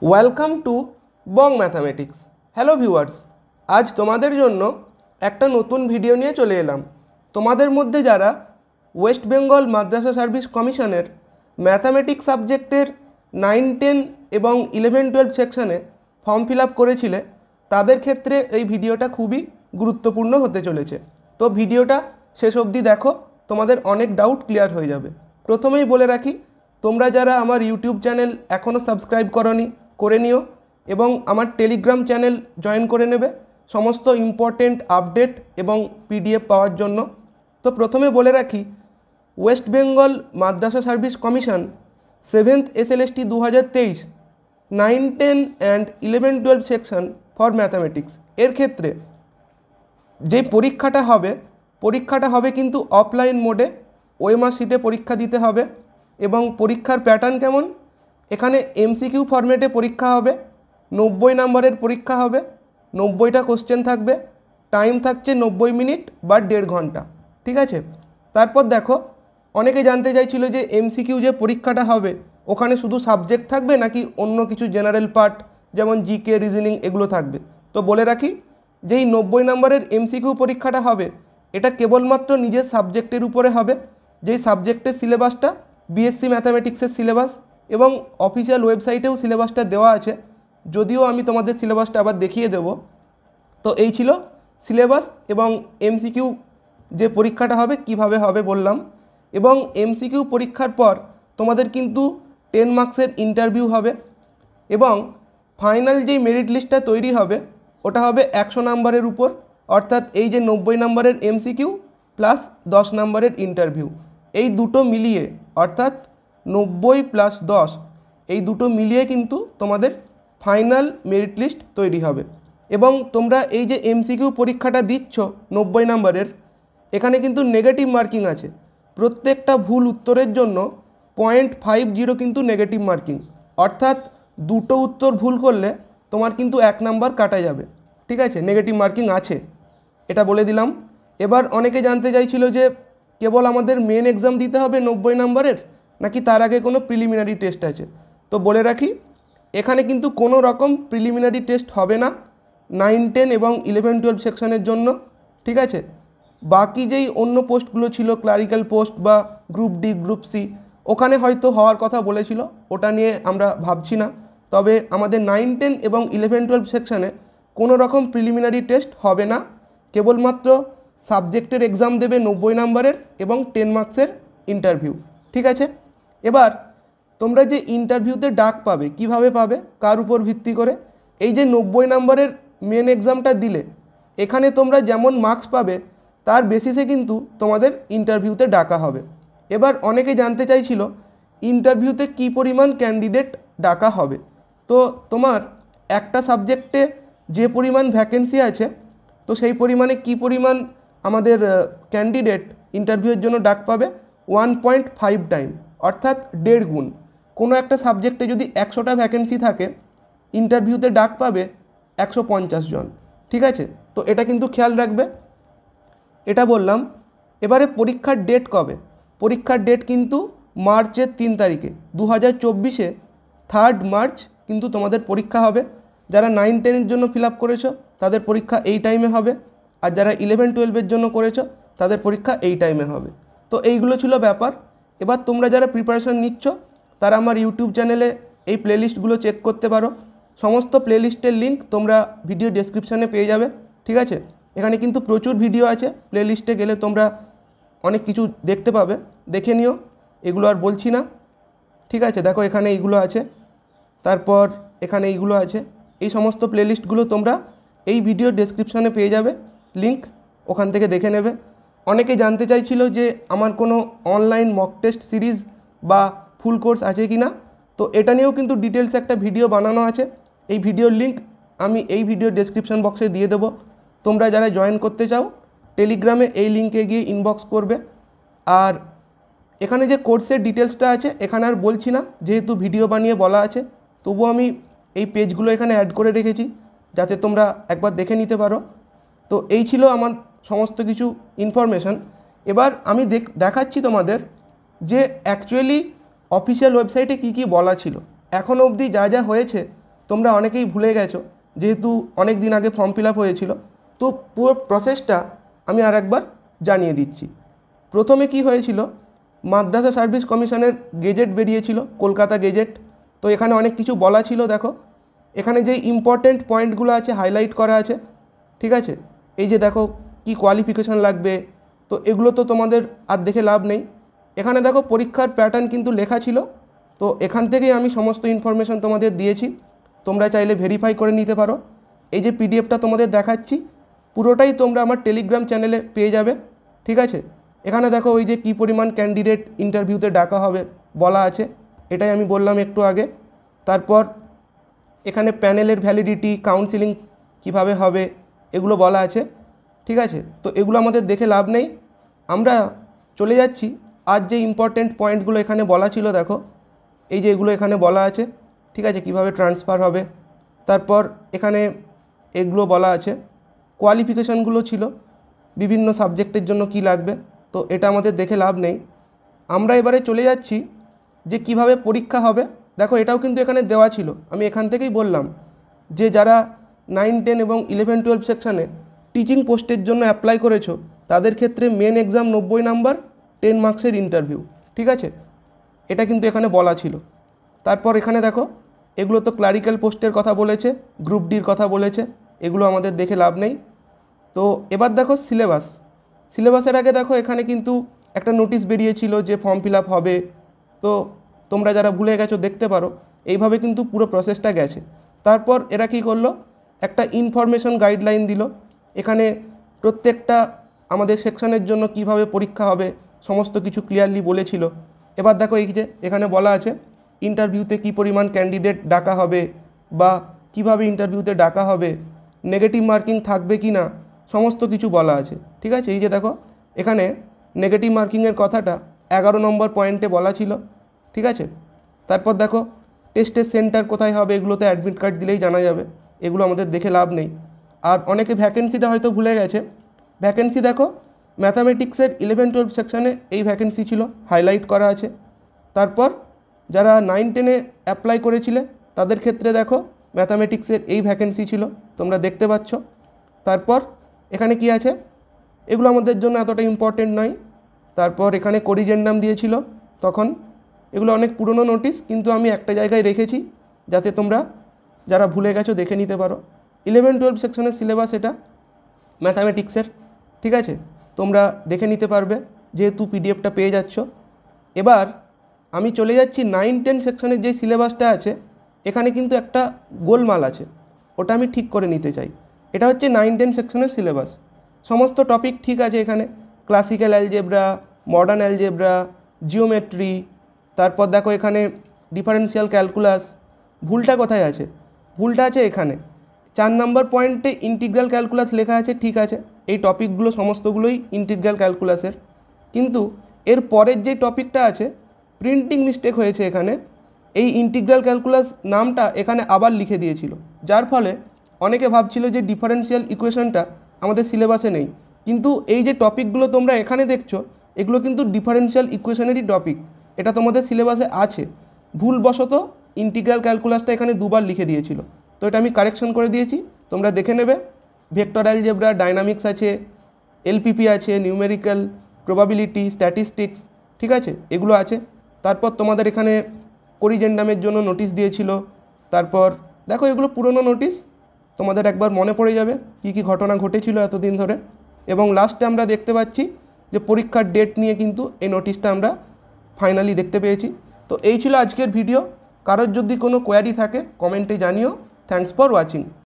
Welcome to Bong mathematics. Hello viewers, আজ তোমাদের জন্য একটা নতুন ভিডিও নিয়ে চলে এলাম। তোমাদের মধ্যে যারা ওয়েস্ট বেঙ্গল মাদ্রাসা সার্ভিস কমিশনের ম্যাথামেটিক্স সাবজেক্টের 9, 10 এবং 11, 12 সেকশানে ফর্ম ফিল আপ করেছিলে তাদের ক্ষেত্রে এই ভিডিওটা খুবই গুরুত্বপূর্ণ হতে চলেছে। তো ভিডিওটা শেষ অবধি দেখো, তোমাদের অনেক ডাউট ক্লিয়ার হয়ে যাবে। প্রথমেই বলে রাখি, তোমরা যারা আমার ইউটিউব চ্যানেল এখনও সাবস্ক্রাইব করোনি করে নিও এবং আমার টেলিগ্রাম চ্যানেল জয়েন করে নেবে সমস্ত ইম্পর্টেন্ট আপডেট এবং পিডিএফ পাওয়ার জন্য। তো প্রথমে বলে রাখি, West Bengal Madrasa service commission 7th SLST 2023 9, 10 and 11, 12 section for mathematics এর ক্ষেত্রে যে পরীক্ষাটা হবে কিন্তু অফলাইন মোডে, ওএমআর শিটে পরীক্ষা দিতে হবে। এবং পরীক্ষার প্যাটার্ন কেমন, এখানে এমসিকিউ ফরম্যাটে পরীক্ষা হবে, 90 নম্বরের পরীক্ষা হবে, 90টা কোশ্চেন থাকবে, টাইম থাকছে 90 মিনিট বা 1.5 ঘন্টা। ঠিক আছে, তারপর দেখো, অনেকে জানতে চাইছিল যে এমসিকিউ যে পরীক্ষাটা হবে ওখানে শুধু সাবজেক্ট থাকবে নাকি অন্য কিছু জেনারেল পার্ট যেমন জিকে, রিজনিং এগুলো থাকবে। তো বলে রাখি, যেই 90 নম্বরের এমসিকিউ পরীক্ষাটা হবে এটা কেবলমাত্র নিজের সাবজেক্টের উপরে হবে, যেই সাবজেক্টের সিলেবাসটা বিএসসি ম্যাথামেটিক্সের সিলেবাস এবং অফিসিয়াল ওয়েবসাইটেও সিলেবাসটা দেওয়া আছে, যদিও আমি তোমাদের সিলেবাসটা আবার দেখিয়ে দেব। তো এই ছিল সিলেবাস এবং এমসিকিউ যে পরীক্ষাটা হবে কিভাবে হবে বললাম। এবং এমসিকিউ পরীক্ষার পর তোমাদের কিন্তু 10 মার্কসের ইন্টারভিউ হবে এবং ফাইনাল যেই মেরিট লিস্টটা তৈরি হবে ওটা হবে 100 নম্বরের উপর, অর্থাৎ এই যে 90 নম্বরের এমসিকিউ প্লাস 10 নম্বরের ইন্টারভিউ, এই দুটো মিলিয়ে অর্থাৎ 90 + 10 এই দুটো মিলিয়ে কিন্তু তোমাদের ফাইনাল মেরিট লিস্ট তৈরি হবে। এবং তোমরা এই যে এমসিকিউ পরীক্ষাটা দিচ্ছ 90 নম্বরের, এখানে কিন্তু নেগেটিভ মার্কিং আছে। প্রত্যেকটা ভুল উত্তরের জন্য 0.50 কিন্তু নেগেটিভ মার্কিং, অর্থাৎ দুটো উত্তর ভুল করলে তোমার কিন্তু 1 নাম্বার কাটা যাবে। ঠিক আছে, নেগেটিভ মার্কিং আছে, এটা বলে দিলাম। এবার অনেকে জানতে চাইছিল যে কেবল আমাদের মেন এক্সাম দিতে হবে 90 নম্বরের নাকি তার আগে কোনো প্রিলিমিনারি টেস্ট আছে। তো বলে রাখি, এখানে কিন্তু কোনো রকম প্রিলিমিনারি টেস্ট হবে না 9, 10 এবং 11, 12 সেকশনের জন্য। ঠিক আছে, বাকি যেই অন্য পোস্টগুলো ছিল ক্লারিক্যাল পোস্ট বা গ্রুপ ডি, গ্রুপ সি, ওখানে হয়তো হওয়ার কথা বলেছিল, ওটা নিয়ে আমরা ভাবছি না। তবে আমাদের 9, 10 এবং 11, 12 সেকশনে কোনো রকম প্রিলিমিনারি টেস্ট হবে না, কেবলমাত্র সাবজেক্টের এক্সাম দেবে 90 নম্বরের এবং 10 মার্কসের ইন্টারভিউ। ঠিক আছে, এবার তোমরা যে ইন্টারভিউতে ডাক পাবে, কিভাবে পাবে, কার উপর ভিত্তি করে, এই যে 90 নম্বরের মেন এক্সামটা দিলে এখানে তোমরা যেমন মার্কস পাবে তার বেসিসে কিন্তু তোমাদের ইন্টারভিউতে ডাকা হবে। এবার অনেকে জানতে চাইছিল ইন্টারভিউতে কি পরিমাণ ক্যান্ডিডেট ডাকা হবে। তো তোমার একটা সাবজেক্টে যে পরিমাণ ভ্যাকেন্সি আছে, তো সেই পরিমাণে কি পরিমাণ আমাদের ক্যান্ডিডেট ইন্টারভিউয়ের জন্য ডাক পাবে, 1.5 টাইম, অর্থাৎ 1.5 গুণ। কোনো একটা সাবজেক্টে যদি 100টা ভ্যাকেন্সি থাকে, ইন্টারভিউতে ডাক পাবে 150 জন। ঠিক আছে, তো এটা কিন্তু খেয়াল রাখবে, এটা বললাম। এবারে পরীক্ষার ডেট কবে, পরীক্ষার ডেট কিন্তু মার্চের 3 তারিখে 2024-এ 3rd মার্চ কিন্তু তোমাদের পরীক্ষা হবে। যারা 9, 10-এর জন্য ফিল আপ করেছো তাদের পরীক্ষা এই টাইমে হবে, আর যারা 11, 12-এর জন্য করেছো তাদের পরীক্ষা এই টাইমে হবে। তো এইগুলো ছিল ব্যাপার। এবার তোমরা যারা প্রিপারেশান নিচ্ছ তারা আমার ইউটিউব চ্যানেলে এই প্লেলিস্টগুলো চেক করতে পারো, সমস্ত প্লেলিস্টের লিঙ্ক তোমরা ভিডিও ডেসক্রিপশানে পেয়ে যাবে। ঠিক আছে, এখানে কিন্তু প্রচুর ভিডিও আছে, প্লেলিস্টে গেলে তোমরা অনেক কিছু দেখতে পাবে, দেখে নিও, এগুলো আর বলছি না। ঠিক আছে, দেখো এখানে এইগুলো আছে, তারপর এখানে এইগুলো আছে, এই সমস্ত প্লেলিস্টগুলো তোমরা এই ভিডিও ডেসক্রিপশানে পেয়ে যাবে লিঙ্ক, ওখান থেকে দেখে নেবে। অনেকে জানতে চাইছিল যে আমার কোনো অনলাইন মক টেস্ট সিরিজ বা ফুল কোর্স আছে কি না, তো এটা নিয়েও কিন্তু ডিটেলস একটা ভিডিও বানানো আছে। এই ভিডিওর লিঙ্ক আমি এই ভিডিও ডেসক্রিপশান বক্সে দিয়ে দেবো। তোমরা যারা জয়েন করতে চাও টেলিগ্রামে এই লিঙ্কে গিয়ে ইনবক্স করবে। আর এখানে যে কোর্সের ডিটেলসটা আছে এখানে আর বলছি না, যেহেতু ভিডিও বানিয়ে বলা আছে, তবুও আমি এই পেজগুলো এখানে অ্যাড করে রেখেছি যাতে তোমরা একবার দেখে নিতে পারো। তো এই ছিল আমার সমস্ত কিছু ইনফরমেশান। এবার আমি দেখাচ্ছি তোমাদের যে অ্যাকচুয়ালি অফিসিয়াল ওয়েবসাইটে কি কি বলা ছিল, এখনও অবধি যা যা হয়েছে তোমরা অনেকেই ভুলে গেছো, যেহেতু অনেক দিন আগে ফর্ম ফিল আপ হয়েছিল। তো পুরো প্রসেসটা আমি আর একবার জানিয়ে দিচ্ছি। প্রথমে কি হয়েছিল, মাদ্রাসা সার্ভিস কমিশনের গেজেট বেরিয়েছিল, কলকাতা গেজেট। তো এখানে অনেক কিছু বলা ছিল। দেখো এখানে যে ইম্পর্টেন্ট পয়েন্টগুলো আছে হাইলাইট করা আছে, ঠিক আছে। এই যে দেখো কি কোয়ালিফিকেশান লাগবে, তো এগুলো তো তোমাদের আর দেখে লাভ নেই। এখানে দেখো পরীক্ষার প্যাটার্ন কিন্তু লেখা ছিল। তো এখান থেকেই আমি সমস্ত ইনফরমেশন তোমাদের দিয়েছি, তোমরা চাইলে ভেরিফাই করে নিতে পারো। এই যে পিডিএফটা তোমাদের দেখাচ্ছি, পুরোটাই তোমরা আমার টেলিগ্রাম চ্যানেলে পেয়ে যাবে, ঠিক আছে। এখানে দেখো ওই যে কী পরিমাণ ক্যান্ডিডেট ইন্টারভিউতে ডাকা হবে বলা আছে, এটাই আমি বললাম একটু আগে। তারপর এখানে প্যানেলের ভ্যালিডিটি, কাউন্সিলিং কিভাবে হবে এগুলো বলা আছে, ঠিক আছে। তো এগুলো আমাদের দেখে লাভ নেই, আমরা চলে যাচ্ছি আজ যে ইম্পর্টেন্ট পয়েন্টগুলো এখানে বলা ছিল। দেখো এই যে এগুলো এখানে বলা আছে, ঠিক আছে, কিভাবে ট্রান্সফার হবে। তারপর এখানে এগুলো বলা আছে, কোয়ালিফিকেশানগুলো ছিল বিভিন্ন সাবজেক্টের জন্য কি লাগবে। তো এটা আমাদের দেখে লাভ নেই, আমরা এবারে চলে যাচ্ছি যে কিভাবে পরীক্ষা হবে। দেখো এটাও কিন্তু এখানে দেওয়া ছিল, আমি এখান থেকেই বললাম যে যারা 9, 10 এবং 11, 12 সেকশানে টিচিং পোস্টের জন্য অ্যাপ্লাই করেছো তাদের ক্ষেত্রে মেন এক্সাম 90 নাম্বার, 10 মার্কসের ইন্টারভিউ, ঠিক আছে, এটা কিন্তু এখানে বলা ছিল। তারপর এখানে দেখো এগুলো তো ক্লারিক্যাল পোস্টের কথা বলেছে, গ্রুপ ডির কথা বলেছে, এগুলো আমাদের দেখে লাভ নেই। তো এবার দেখো সিলেবাসের আগে দেখো এখানে কিন্তু একটা নোটিশ বেরিয়েছিল যে ফর্ম ফিল আপ হবে। তো তোমরা যারা ভুলে গেছো দেখতে পারো, এইভাবে কিন্তু পুরো প্রসেসটা গেছে। তারপর এরা কি করলো, একটা ইনফরমেশন গাইডলাইন দিল, এখানে প্রত্যেকটা আমাদের সেকশনের জন্য কিভাবে পরীক্ষা হবে সমস্ত কিছু ক্লিয়ারলি বলেছিল। এবার দেখো এই যে এখানে বলা আছে ইন্টারভিউতে কী পরিমাণ ক্যান্ডিডেট ডাকা হবে বা কিভাবে ইন্টারভিউতে ডাকা হবে, নেগেটিভ মার্কিং থাকবে কি না, সমস্ত কিছু বলা আছে, ঠিক আছে। এই যে দেখো এখানে নেগেটিভ মার্কিংয়ের কথাটা 11 নম্বর পয়েন্টে বলা ছিল, ঠিক আছে। তারপর দেখো টেস্টের সেন্টার কোথায় হবে, এগুলোতে অ্যাডমিট কার্ড দিলেই জানা যাবে, এগুলো আমাদের দেখে লাভ নেই। আর অনেকে ভ্যাকেন্সিটা হয়তো ভুলে গেছে, ভ্যাকেন্সি দেখো ম্যাথামেটিক্সের 11, 12 সেকশানে এই ভ্যাকেন্সি ছিল, হাইলাইট করা আছে। তারপর যারা 9, 10-এ অ্যাপ্লাই করেছিলে তাদের ক্ষেত্রে দেখো ম্যাথামেটিক্সের এই ভ্যাকেন্সি ছিল, তোমরা দেখতে পাচ্ছ। তারপর এখানে কি আছে, এগুলো আমাদের জন্য এতটা ইম্পর্টেন্ট নয়। তারপর এখানে করিজেন্ডাম দিয়েছিল তখন, এগুলো অনেক পুরনো নোটিশ, কিন্তু আমি একটা জায়গায় রেখেছি যাতে তোমরা যারা ভুলে গেছো দেখে নিতে পারো। 11, 12 সেকশনের সিলেবাস এটা ম্যাথামেটিক্সের, ঠিক আছে, তোমরা দেখে নিতে পারবে যেহেতু পিডিএফটা পেয়ে যাচ্ছ। এবার আমি চলে যাচ্ছি 9, 10 সেকশনের যে সিলেবাসটা আছে, এখানে কিন্তু একটা গোলমাল আছে, ওটা আমি ঠিক করে নিতে চাই। এটা হচ্ছে 9, 10 সেকশনের সিলেবাস, সমস্ত টপিক ঠিক আছে এখানে, classical algebra, modern algebra, geometry, তারপর দেখো এখানে ডিফারেন্সিয়াল ক্যালকুলাস। ভুলটা কোথায় আছে, ভুলটা আছে এখানে 4 নম্বর পয়েন্টে ইন্টিগ্রাল ক্যালকুলাস লেখা আছে, ঠিক আছে, এই টপিকগুলো সমস্তগুলোই ইন্টিগ্রাল ক্যালকুলাসের, কিন্তু এর পরের যে টপিকটা আছে প্রিন্টিং মিস্টেক হয়েছে এখানে, এই ইন্টিগ্রাল ক্যালকুলাস নামটা এখানে আবার লিখে দিয়েছিল, যার ফলে অনেকে ভাবছিল যে ডিফারেন্সিয়াল ইকুয়েশনটা আমাদের সিলেবাসে নেই, কিন্তু এই যে টপিকগুলো তোমরা এখানে দেখছো এগুলো কিন্তু ডিফারেন্সিয়াল ইকুয়েশনেরই টপিক, এটা তোমাদের সিলেবাসে আছে। ভুলবশত ইন্টিগ্রাল ক্যালকুলাসটা এখানে দুবার লিখে দিয়েছিল, তো এটা আমি কারেকশন করে দিয়েছি, তোমরা দেখে নেবে। ভেক্টর অ্যালজেব্রা, ডাইনামিক্স আছে, এলপিপি আছে, নিউমেরিক্যাল, প্রবাবিলিটি, স্ট্যাটিস্টিক্স, ঠিক আছে, এগুলো আছে। তারপর তোমাদের এখানে করিজেন্ডামের জন্য নোটিশ দিয়েছিল। তারপর দেখো এগুলো পুরনো নোটিশ, তোমাদের একবার মনে পড়ে যাবে কি কি ঘটনা ঘটেছিল এতদিন ধরে। এবং লাস্টে আমরা দেখতে পাচ্ছি যে পরীক্ষার ডেট নিয়ে কিন্তু এই নোটিশটা আমরা ফাইনালি দেখতে পেয়েছি। তো এই ছিল আজকের ভিডিও, কারোর যদি কোনো কোয়ারি থাকে কমেন্টে জানিও। Thanks for watching.